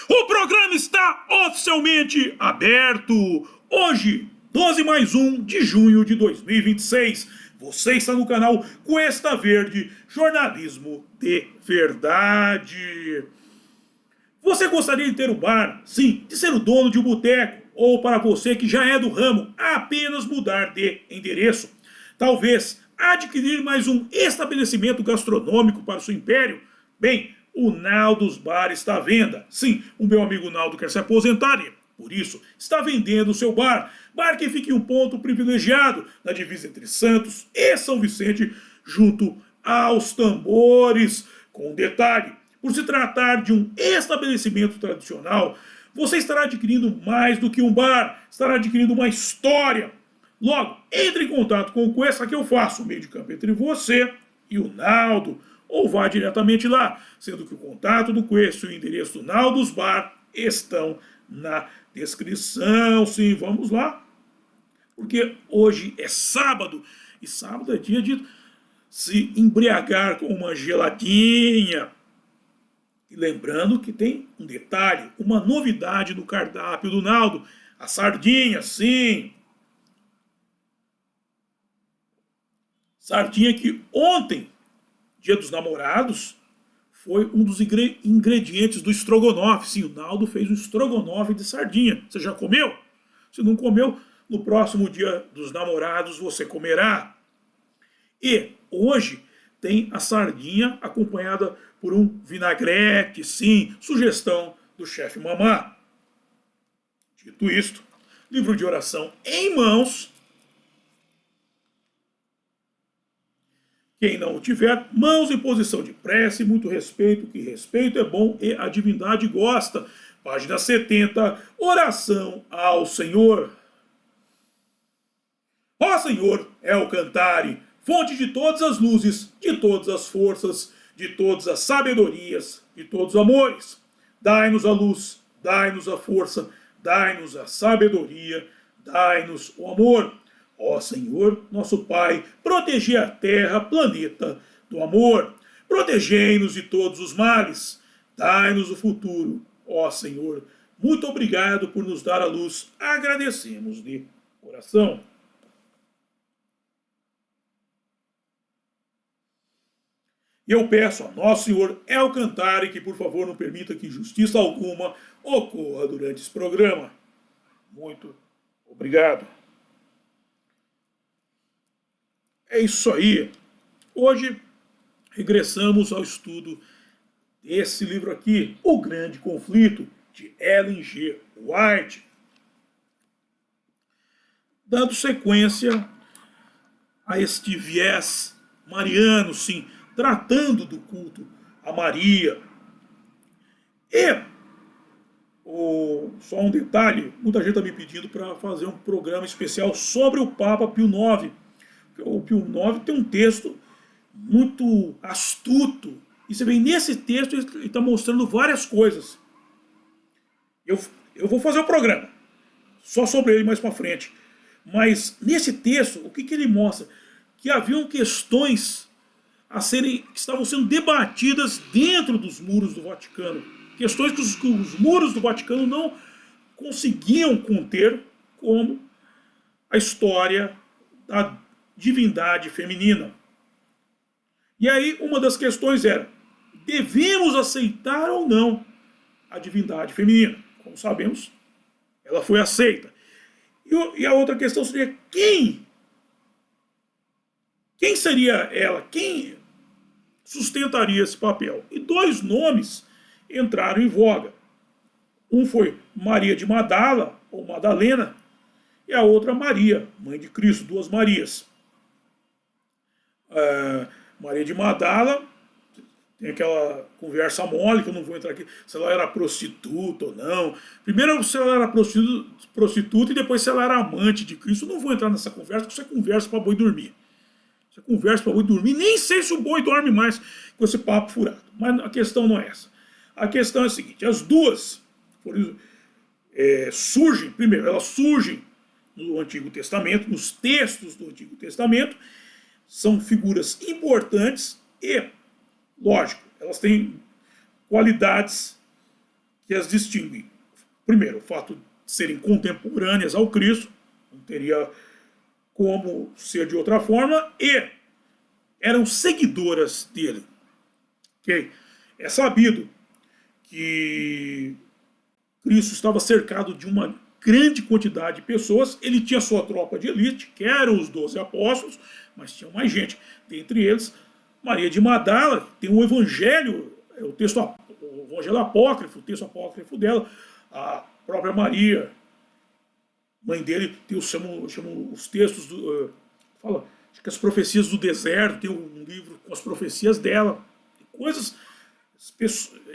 O programa está oficialmente aberto. Hoje, 12+1 de junho de 2026. Você está no canal Cuesta Verde, jornalismo de verdade. Você gostaria de ter um bar? Sim, de ser o dono de um boteco? Ou para você que já é do ramo, apenas mudar de endereço? Talvez adquirir mais um estabelecimento gastronômico para o seu império? Bem, o Naldos Bar está à venda. Sim, o meu amigo Naldo quer se aposentar e, por isso, está vendendo o seu bar. Bar que fica em um ponto privilegiado, na divisa entre Santos e São Vicente, junto aos tambores. Com um detalhe, por se tratar de um estabelecimento tradicional, você estará adquirindo mais do que um bar, estará adquirindo uma história. Logo, entre em contato com o Cuesta que eu faço o meio de campo entre você e o Naldo, ou vá diretamente lá, sendo que o contato do Cuesta e o endereço do Naldos Bar estão na descrição. Sim, vamos lá, porque hoje é sábado, e sábado é dia de se embriagar com uma geladinha. E lembrando que tem um detalhe, uma novidade no cardápio do Naldo, a sardinha, sim. Sardinha que ontem, dia dos namorados, foi um dos ingredientes do estrogonofe. Sim, o Naldo fez um estrogonofe de sardinha. Você já comeu? Se não comeu, no próximo dia dos namorados você comerá. E hoje tem a sardinha acompanhada por um vinagrete, sim, sugestão do chefe Mamá. Dito isto, livro de oração em mãos. Quem não o tiver, mãos em posição de prece, muito respeito, que respeito é bom e a divindade gosta. Página 70, oração ao Senhor. Ó Senhor, é o cantare, fonte de todas as luzes, de todas as forças, de todas as sabedorias, de todos os amores. Dai-nos a luz, dai-nos a força, dai-nos a sabedoria, dai-nos o amor. Ó Senhor, nosso Pai, protegei a terra, planeta do amor. Protegei-nos de todos os males. Dai-nos o futuro. Ó Senhor, muito obrigado por nos dar a luz. Agradecemos de coração. Eu peço a Nosso Senhor El Cantare que, por favor, não permita que injustiça alguma ocorra durante esse programa. Muito obrigado. É isso aí. Hoje regressamos ao estudo desse livro aqui, O Grande Conflito, de Ellen G. White. Dando sequência a este viés mariano, sim, tratando do culto a Maria. E, só um detalhe, muita gente está me pedindo para fazer um programa especial sobre o Papa Pio IX. O Pio IX tem um texto muito astuto. E você vê, nesse texto ele está mostrando várias coisas. Eu vou fazer o programa só sobre ele mais para frente. Mas nesse texto, o que ele mostra? Que haviam questões que estavam sendo debatidas dentro dos muros do Vaticano. Questões que os muros do Vaticano não conseguiam conter, como a história da divindade feminina. E aí uma das questões era: devemos aceitar ou não a divindade feminina? Como sabemos, ela foi aceita. E a outra questão seria: quem seria ela? Quem sustentaria esse papel? E dois nomes entraram em voga. Um foi Maria de Madala, ou Madalena, e a outra Maria, mãe de Cristo, duas Marias. Maria de Madala, tem aquela conversa mole, que eu não vou entrar aqui, se ela era prostituta ou não. Primeiro se ela era prostituta e depois se ela era amante de Cristo. Eu não vou entrar nessa conversa, porque isso é conversa para boi dormir. Isso é conversa para boi dormir. Nem sei se o boi dorme mais com esse papo furado. Mas a questão não é essa. A questão é a seguinte: as duas surgem, primeiro, elas surgem no Antigo Testamento, nos textos do Antigo Testamento, são figuras importantes e, lógico, elas têm qualidades que as distinguem. Primeiro, o fato de serem contemporâneas ao Cristo, não teria como ser de outra forma, e eram seguidoras dele. Okay? É sabido que Cristo estava cercado de uma grande quantidade de pessoas, ele tinha sua tropa de elite, que eram os 12 apóstolos, mas tinha mais gente. Dentre eles, Maria de Magdala, tem um evangelho, o evangelho apócrifo, o texto apócrifo dela, a própria Maria, mãe dele, tem chamam os textos, fala, acho que as profecias do deserto, tem um livro com as profecias dela, coisas,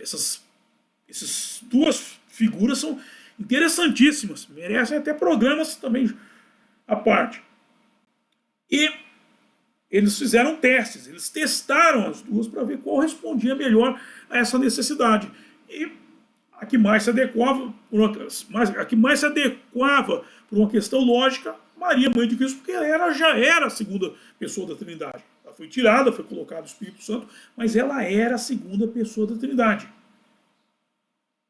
essas duas figuras são interessantíssimas, merecem até programas também à parte. E eles fizeram testes, eles testaram as duas para ver qual respondia melhor a essa necessidade. E a que mais se adequava por uma questão lógica, Maria, mãe de Cristo, porque ela já era a segunda pessoa da Trindade. Ela foi tirada, foi colocado o Espírito Santo, mas ela era a segunda pessoa da Trindade.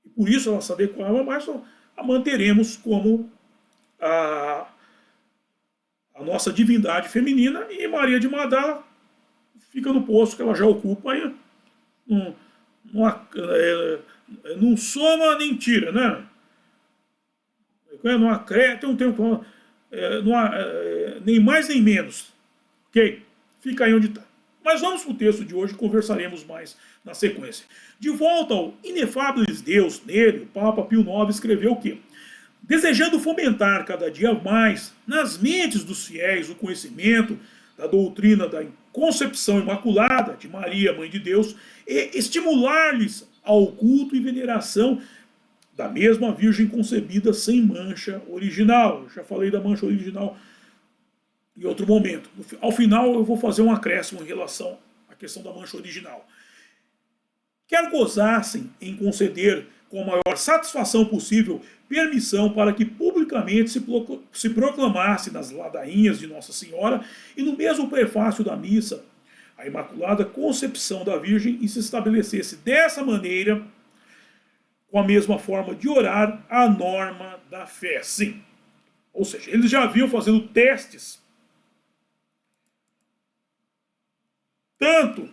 E por isso ela se adequava mais, a manteremos como a nossa divindade feminina, e Maria de Magdala fica no posto que ela já ocupa aí. Não soma nem tira, né? Não acresce, tem um tempo, nem mais nem menos. Ok? Fica aí onde está. Mas vamos para o texto de hoje e conversaremos mais na sequência. De volta ao Inefáveis Deus, nele, o Papa Pio IX escreveu o quê? Desejando fomentar cada dia mais nas mentes dos fiéis o conhecimento da doutrina da concepção imaculada de Maria, Mãe de Deus, e estimular-lhes ao culto e veneração da mesma Virgem concebida sem mancha original. Eu já falei da mancha original em outro momento. Ao final eu vou fazer um acréscimo em relação à questão da mancha original. Quer gozassem em conceder com a maior satisfação possível permissão para que publicamente se proclamasse nas ladainhas de Nossa Senhora e no mesmo prefácio da missa a Imaculada Concepção da Virgem e se estabelecesse dessa maneira com a mesma forma de orar a norma da fé. Sim. Ou seja, eles já vinham fazendo testes tanto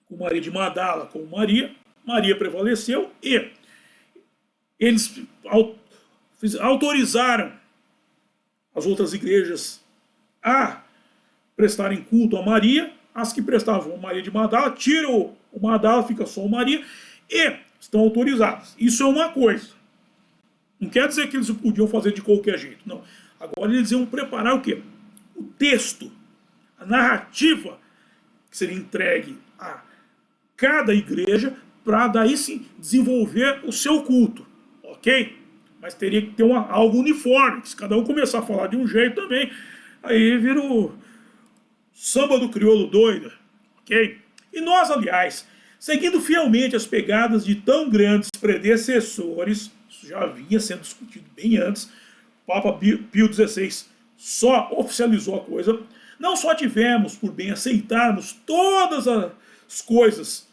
com Maria de Magdala como Maria prevaleceu e eles autorizaram as outras igrejas a prestarem culto a Maria, as que prestavam a Maria de Magdala, tiram o Magdala, fica só o Maria, e estão autorizadas. Isso é uma coisa. Não quer dizer que eles podiam fazer de qualquer jeito, não. Agora eles iam preparar o quê? O texto, a narrativa que seria entregue a cada igreja para daí sim desenvolver o seu culto, ok? Mas teria que ter algo uniforme, se cada um começar a falar de um jeito também, aí vira o samba do crioulo doido, ok? E nós, aliás, seguindo fielmente as pegadas de tão grandes predecessores, isso já vinha sendo discutido bem antes, o Papa Pio XVI só oficializou a coisa, não só tivemos por bem aceitarmos todas as coisas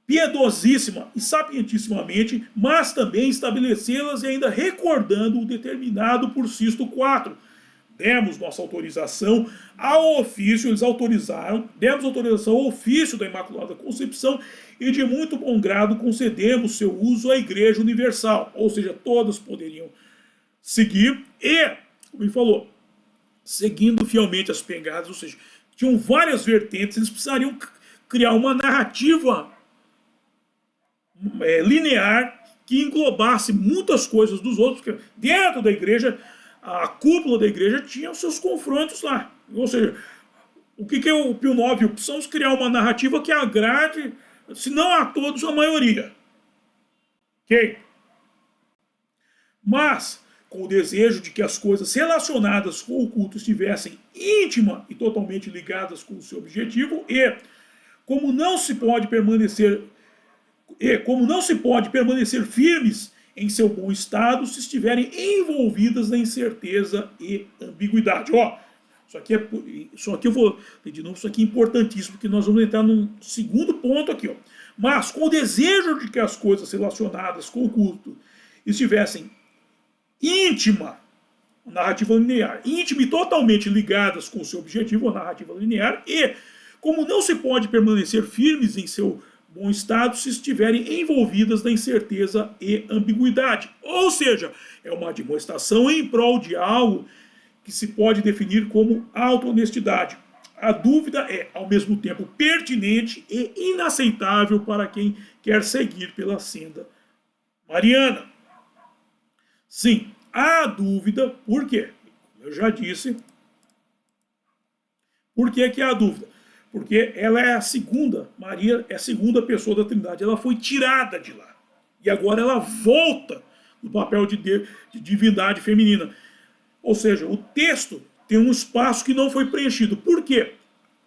piedosíssima e sapientissimamente, mas também estabelecê-las e ainda recordando o determinado por Sisto IV. Demos nossa autorização ao ofício, eles autorizaram, demos autorização ao ofício da Imaculada Concepção e de muito bom grado concedemos seu uso à Igreja Universal, ou seja, todas poderiam seguir e, como ele falou, seguindo fielmente as pegadas, ou seja, tinham várias vertentes, eles precisariam criar uma narrativa linear que englobasse muitas coisas dos outros, porque dentro da igreja, a cúpula da igreja tinha os seus confrontos lá. Ou seja, o que é o Pio IX? Precisamos criar uma narrativa que agrade, se não a todos, a maioria. Ok? Mas, com o desejo de que as coisas relacionadas com o culto estivessem íntima e totalmente ligadas com o seu objetivo, e como não se pode permanecer firmes em seu bom estado se estiverem envolvidas na incerteza e ambiguidade. Isso aqui eu vou, de novo, isso aqui é importantíssimo, porque nós vamos entrar num segundo ponto aqui. mas com o desejo de que as coisas relacionadas com o culto estivessem íntima, narrativa linear, íntima e totalmente ligadas com o seu objetivo, a narrativa linear, e como não se pode permanecer firmes em seu bom estado se estiverem envolvidas na incerteza e ambiguidade. Ou seja, é uma demonstração em prol de algo que se pode definir como auto-honestidade. A dúvida é, ao mesmo tempo, pertinente e inaceitável para quem quer seguir pela senda mariana. Sim, há dúvida, por quê? Eu já disse. Por que que há dúvida? Porque ela é a segunda, Maria é a segunda pessoa da Trindade. Ela foi tirada de lá. E agora ela volta no papel de divindade feminina. Ou seja, o texto tem um espaço que não foi preenchido. Por quê?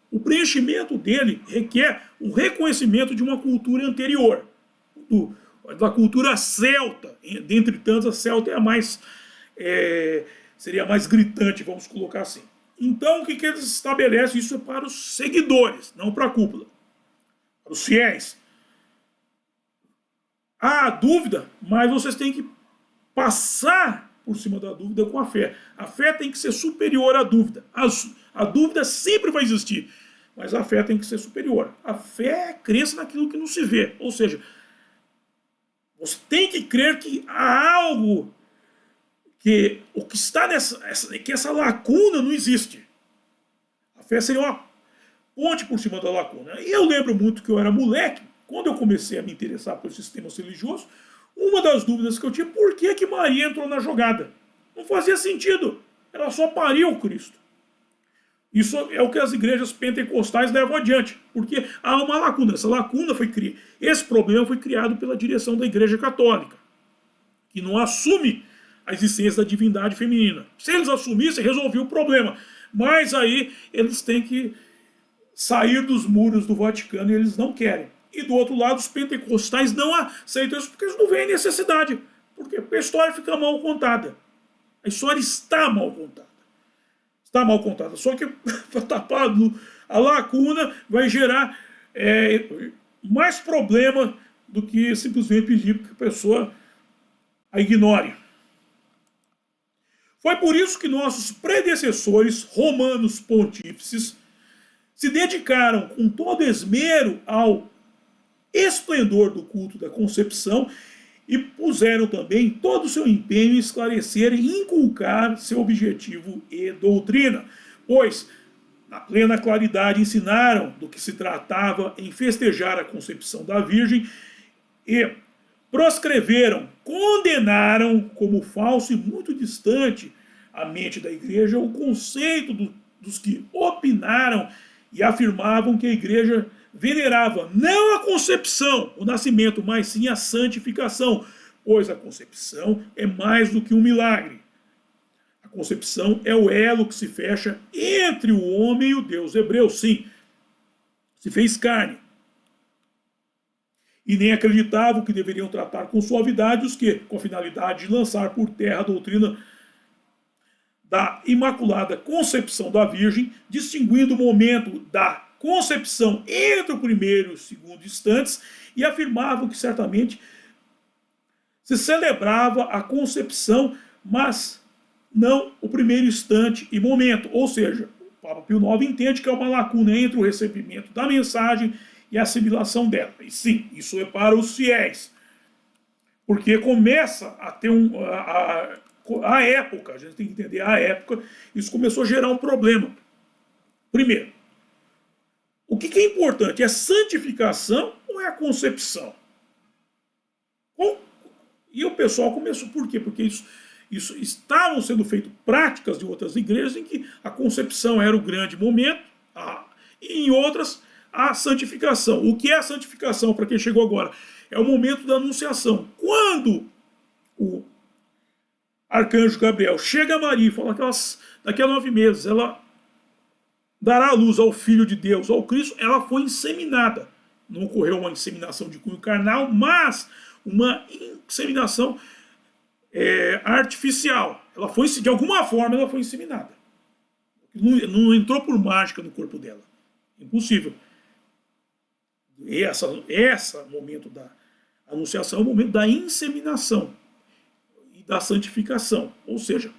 O preenchimento dele requer o reconhecimento de uma cultura anterior, da cultura celta. Dentre tantas, a celta é a mais, seria a mais gritante, vamos colocar assim. Então, o que eles estabelecem? Isso é para os seguidores, não para a cúpula. Para os fiéis. Há dúvida, mas vocês têm que passar por cima da dúvida com a fé. A fé tem que ser superior à dúvida. A dúvida sempre vai existir, mas a fé tem que ser superior. A fé é a crença naquilo que não se vê. Ou seja, você tem que crer que há algo que o que está que essa lacuna não existe. A fé seria uma ponte por cima da lacuna. E eu lembro muito que eu era moleque, quando eu comecei a me interessar por sistemas religiosos, uma das dúvidas que eu tinha, por que Maria entrou na jogada? Não fazia sentido. Ela só pariu o Cristo. Isso é o que as igrejas pentecostais levam adiante, porque há uma lacuna. Essa lacuna foi criada. Esse problema foi criado pela direção da Igreja Católica, que não assume a existência da divindade feminina. Se eles assumissem, resolvia o problema. Mas aí eles têm que sair dos muros do Vaticano e eles não querem. E do outro lado, os pentecostais não aceitam isso porque eles não veem necessidade. Por quê? Porque a história fica mal contada. A história está mal contada. Está mal contada. Só que tapado a lacuna vai gerar mais problema do que simplesmente pedir que a pessoa a ignore. Foi por isso que nossos predecessores romanos pontífices se dedicaram com todo esmero ao esplendor do culto da concepção e puseram também todo o seu empenho em esclarecer e inculcar seu objetivo e doutrina, pois, na plena claridade, ensinaram do que se tratava em festejar a concepção da Virgem e proscreveram, condenaram como falso e muito distante à mente da igreja o conceito dos que opinaram e afirmavam que a igreja venerava não a concepção, o nascimento, mas sim a santificação, pois a concepção é mais do que um milagre. A concepção é o elo que se fecha entre o homem e o Deus hebreu, sim, se fez carne. E nem acreditavam que deveriam tratar com suavidade os que, com a finalidade de lançar por terra a doutrina da Imaculada Concepção da Virgem, distinguindo o momento da concepção entre o primeiro e o segundo instantes, e afirmavam que certamente se celebrava a concepção, mas não o primeiro instante e momento. Ou seja, o Papa Pio IX entende que há uma lacuna entre o recebimento da mensagem e a assimilação dela. E sim, isso é para os fiéis. Porque começa a ter a época, a gente tem que entender a época, isso começou a gerar um problema. Primeiro, o que é importante? É a santificação ou é a concepção? E o pessoal começou, por quê? Porque isso estavam sendo feitas práticas de outras igrejas em que a concepção era o grande momento, e em outras a santificação. O que é a santificação para quem chegou agora? É o momento da anunciação. Quando o arcanjo Gabriel chega a Maria e fala que daqui a 9 meses ela dará a luz ao Filho de Deus, ao Cristo, ela foi inseminada. Não ocorreu uma inseminação de cunho carnal, mas uma inseminação artificial. Ela foi, de alguma forma, ela foi inseminada. Não entrou por mágica no corpo dela. Impossível. Esse momento da anunciação é o momento da inseminação e da santificação. Ou seja,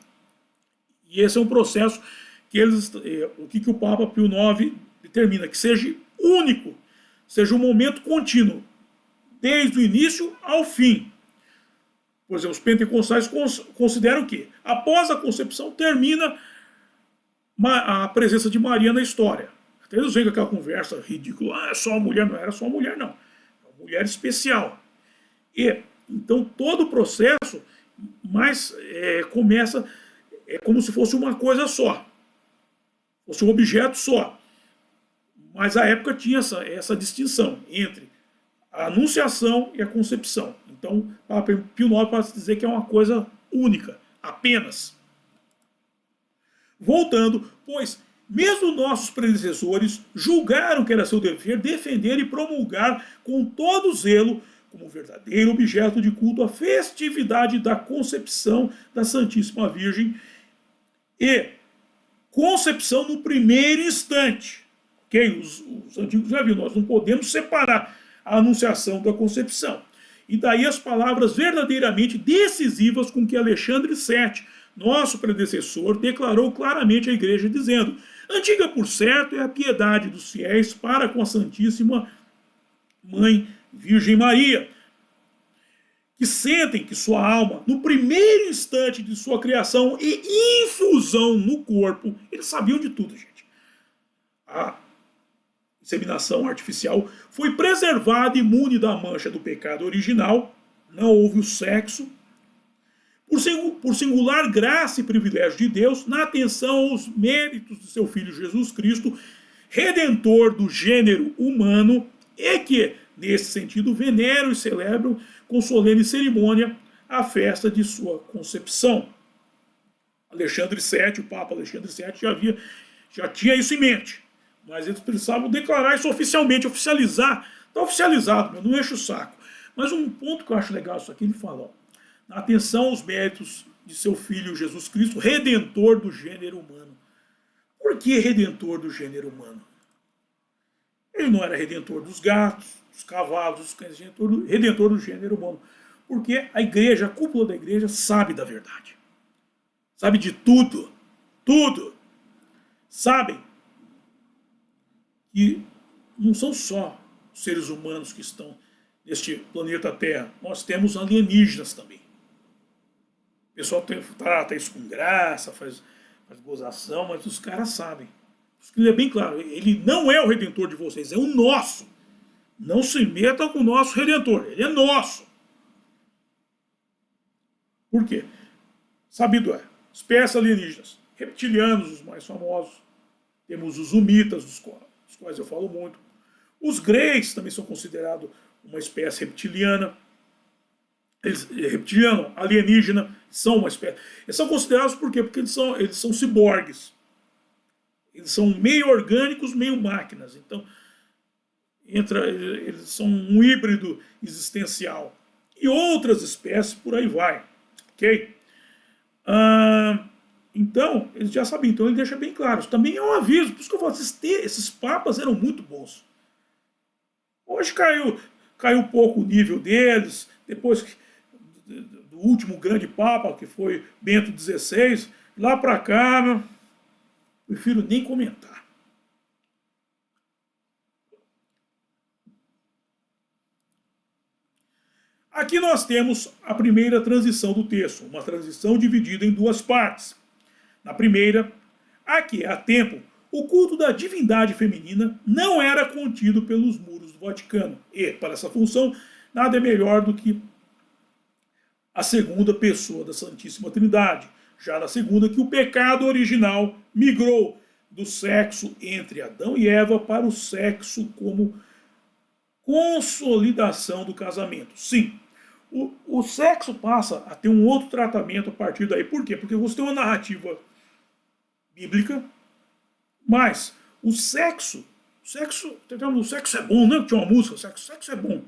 e esse é um processo que o que o Papa Pio IX determina, que seja único, seja um momento contínuo, desde o início ao fim. Por exemplo, os pentecostais consideram que, após a concepção, termina a presença de Maria na história. Até eles vêm com aquela conversa ridícula, é só uma mulher, não era só uma mulher, não. É uma mulher especial. E, então, todo o processo começa como se fosse uma coisa só. Fosse um objeto só. Mas a época tinha essa distinção entre a anunciação e a concepção. Então, Papa Pio IX pode dizer que é uma coisa única, apenas. Voltando, pois, mesmo nossos predecessores julgaram que era seu dever defender e promulgar com todo zelo, como verdadeiro objeto de culto, a festividade da concepção da Santíssima Virgem e concepção no primeiro instante. Okay? Os antigos já viram, nós não podemos separar a anunciação da concepção. E daí as palavras verdadeiramente decisivas com que Alexandre VII, nosso predecessor, declarou claramente à igreja, dizendo: antiga por certo é a piedade dos fiéis para com a Santíssima Mãe Virgem Maria, que sentem que sua alma, no primeiro instante de sua criação e infusão no corpo, eles sabiam de tudo, gente. A inseminação artificial foi preservada imune da mancha do pecado original, não houve o sexo, por singular graça e privilégio de Deus, na atenção aos méritos de seu Filho Jesus Cristo, redentor do gênero humano, e que, nesse sentido, veneram e celebram com solene cerimônia a festa de sua concepção. Alexandre VII, o Papa Alexandre VII, já tinha isso em mente. Mas eles precisavam declarar isso oficialmente, oficializar. Está oficializado, não enche o saco. Mas um ponto que eu acho legal isso aqui, ele fala, ó, na atenção aos méritos de seu Filho Jesus Cristo, redentor do gênero humano. Por que redentor do gênero humano? Ele não era redentor dos gatos, dos cavalos, dos cães, redentor do gênero humano. Porque a igreja, a cúpula da igreja, sabe da verdade. Sabe de tudo. Tudo. Sabem que não são só os seres humanos que estão neste planeta Terra. Nós temos alienígenas também. O pessoal trata isso com graça, faz gozação, mas os caras sabem. Ele é bem claro, ele não é o redentor de vocês, é o nosso. Não se metam com o nosso redentor, ele é nosso. Por quê? Sabido é, espécies alienígenas, reptilianos, os mais famosos, temos os humitas, dos quais eu falo muito. Os greys também são considerados uma espécie reptiliana. Reptiliano, alienígena, são uma espécie. Eles são considerados por quê? Porque eles são ciborgues. Eles são meio orgânicos, meio máquinas. Então, eles são um híbrido existencial. E outras espécies, por aí vai. Ok? Então, eles já sabiam. Então, ele deixa bem claro. Isso também é um aviso. Por isso que eu falo, esses papas eram muito bons. Hoje caiu um pouco o nível deles. Depois do último grande papa, que foi Bento XVI, lá para cá, meu, prefiro nem comentar. Aqui nós temos a primeira transição do texto, uma transição dividida em duas partes. Na primeira, aqui há tempo, o culto da divindade feminina não era contido pelos muros do Vaticano. E, para essa função, nada é melhor do que a segunda pessoa da Santíssima Trindade. Já na segunda, que o pecado original migrou do sexo entre Adão e Eva para o sexo como consolidação do casamento. Sim, o sexo passa a ter um outro tratamento a partir daí. Por quê? Porque você tem uma narrativa bíblica, mas o sexo é bom, né? Tinha uma música, sexo é bom.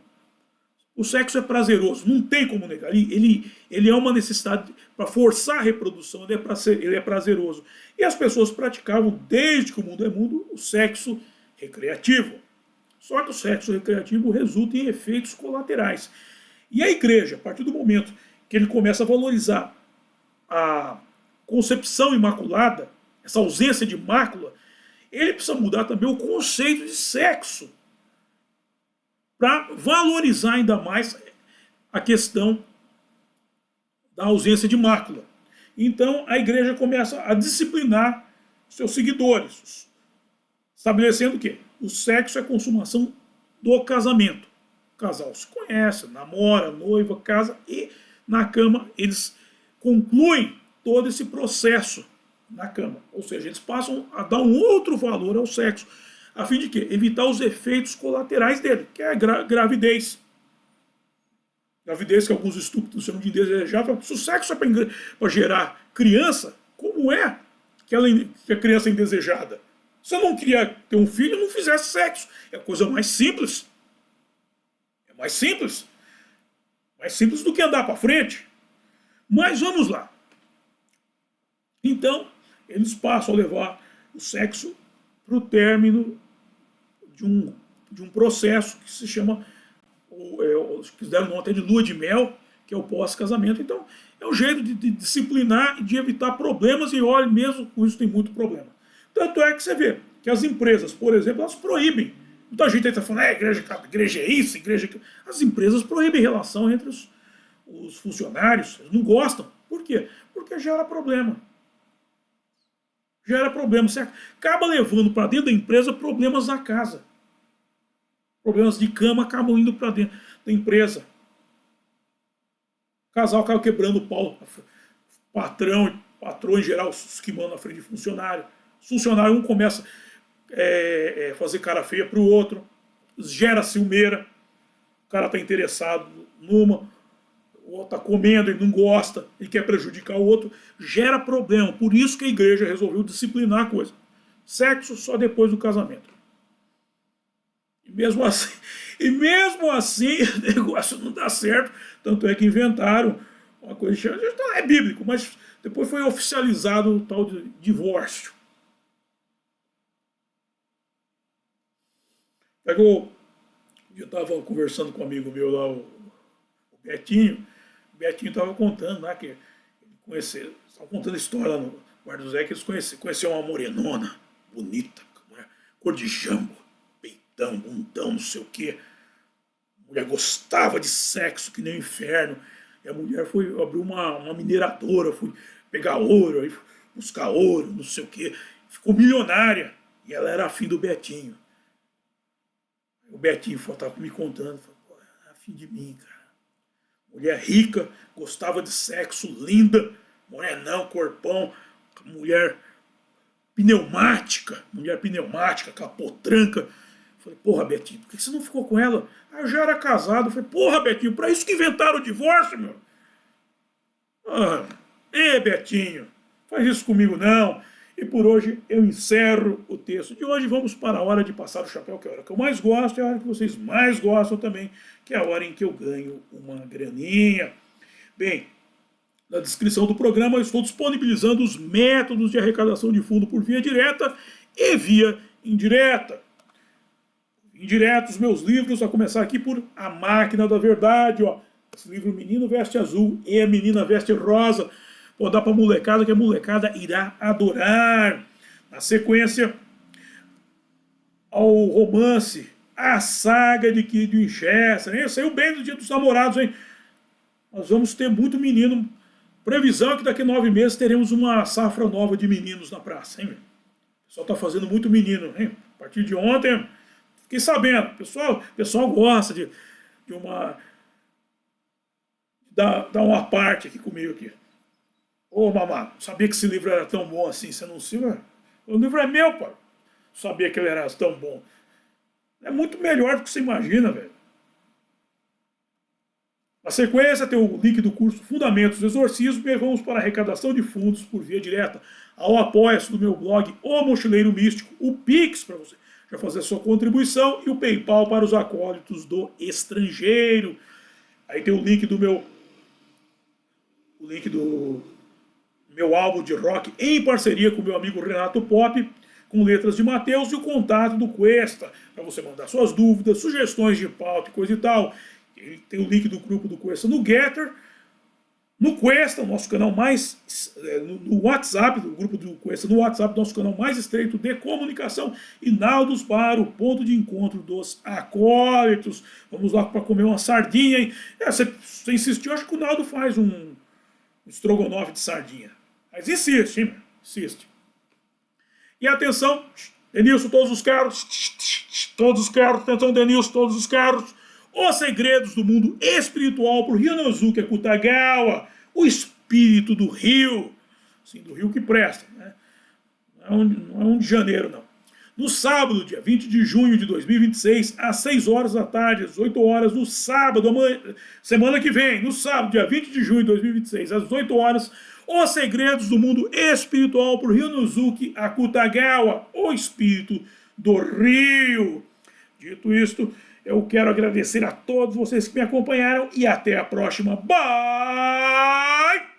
O sexo é prazeroso, não tem como negar. Ele é uma necessidade para forçar a reprodução, ele é prazeroso. E as pessoas praticavam, desde que o mundo é mundo, o sexo recreativo. Só que o sexo recreativo resulta em efeitos colaterais. E a igreja, a partir do momento que ele começa a valorizar a concepção imaculada, essa ausência de mácula, ele precisa mudar também o conceito de sexo para valorizar ainda mais a questão da ausência de mácula. Então a igreja começa a disciplinar seus seguidores, estabelecendo o quê? O sexo é a consumação do casamento. O casal se conhece, namora, noiva, casa e na cama eles concluem todo esse processo na cama. Ou seja, eles passam a dar um outro valor ao sexo, a fim de quê? Evitar os efeitos colaterais dele, que é a gravidez. Gravidez que alguns estúpidos chamam de indesejável. Se o sexo é para gerar criança, como é que a criança é indesejada? Se eu não queria ter um filho, não fizesse sexo. É a coisa mais simples. É mais simples. Mais simples do que andar para frente. Mas vamos lá. Então, eles passam a levar o sexo para o término de um processo que se chama, que deram nome até de lua de mel, que é o pós-casamento. Então, é um jeito de disciplinar e de evitar problemas, e olha, mesmo com isso tem muito problema. Tanto é que você vê que as empresas, por exemplo, elas proíbem. Muita gente aí está falando, igreja é isso, igreja é aquilo. As empresas proíbem relação entre os funcionários, eles não gostam. Por quê? Porque gera problema. Gera problema. Você acaba levando para dentro da empresa problemas na casa. Problemas de cama acabam indo para dentro da empresa. O casal acaba quebrando o pau. Patrão em geral, os que mandam na frente de funcionário. Funcionário, um começa a fazer cara feia para o outro. Gera ciumeira. O cara está interessado numa. O outro está comendo e não gosta, e quer prejudicar o outro, gera problema. Por isso que a igreja resolveu disciplinar a coisa. Sexo só depois do casamento. E mesmo assim o negócio não dá certo. Tanto é que inventaram uma coisa que é bíblico, mas depois foi oficializado o tal de divórcio. Eu estava conversando com um amigo meu lá, o Betinho. O Betinho estava contando lá que ele conheceu, estava contando a história lá no Bar do Zé, que eles conheceram uma morenona, bonita, cor de jambo, peitão, bundão, não sei o quê. A mulher gostava de sexo que nem o inferno. E a mulher abriu uma mineradora, foi pegar ouro, buscar ouro, não sei o quê. Ficou milionária. E ela era afim do Betinho. O Betinho estava me contando, falou, é afim de mim, cara. Mulher rica, gostava de sexo, linda, morenão, corpão, mulher pneumática, capotranca. Falei, porra, Betinho, por que você não ficou com ela? Ah, eu já era casado. Falei, porra, Betinho, pra isso que inventaram o divórcio, meu. Betinho, faz isso comigo não. E por hoje eu encerro o texto de hoje. Vamos para a hora de passar o chapéu, que é a hora que eu mais gosto, é a hora que vocês mais gostam também, que é a hora em que eu ganho uma graninha. Bem, na descrição do programa eu estou disponibilizando os métodos de arrecadação de fundo por via direta e via indireta. Indiretos, meus livros, a começar aqui por A Máquina da Verdade, ó. Esse livro, Menino Veste Azul e a Menina Veste Rosa. Pô, dá pra molecada, que a molecada irá adorar. Na sequência, ao romance A Saga de Kid Winchester. Hein? Saiu bem do Dia dos Namorados, hein? Nós vamos ter muito menino. Previsão é que daqui a 9 meses teremos uma safra nova de meninos na praça, hein? O pessoal tá fazendo muito menino, hein? A partir de ontem, fiquei sabendo. O pessoal gosta de dar uma parte aqui comigo aqui. Ô, mamá, sabia que esse livro era tão bom assim? Você não sabe? O livro é meu, pai. Sabia que ele era tão bom. É muito melhor do que você imagina, velho. Na sequência tem o link do curso Fundamentos do Exorcismo e vamos para a arrecadação de fundos por via direta ao apoia-se do meu blog O Mochileiro Místico, o Pix para você já fazer a sua contribuição e o PayPal para os acólitos do estrangeiro. Aí tem o link do meu álbum de rock em parceria com o meu amigo Renato Pop, com letras de Mateus e o contato do Cuesta, para você mandar suas dúvidas, sugestões de pauta e coisa e tal. Ele tem o link do grupo do Cuesta no Getter. No Cuesta, o nosso canal mais... no WhatsApp, do grupo do Cuesta no WhatsApp, nosso canal mais estreito de comunicação. E Naldos para o ponto de encontro dos acólitos. Vamos lá para comer uma sardinha, hein? Você insistiu, acho que o Naldo faz um estrogonofe de sardinha. Mas insiste, hein? Insiste. E atenção, Denilson, todos os carros. Todos os carros, atenção, Denilson, todos os carros. Os segredos do mundo espiritual por Ryunosuke Akutagawa, o espírito do rio, sim, do rio que presta, né? Não é um de janeiro, não. No sábado, dia 20 de junho de 2026, às 6 horas da tarde, às 8 horas, no sábado, amanhã, semana que vem, no sábado, dia 20 de junho de 2026, às 8 horas, os segredos do mundo espiritual por Ryunosuke Akutagawa, o espírito do rio. Dito isto, eu quero agradecer a todos vocês que me acompanharam e até a próxima. Bye!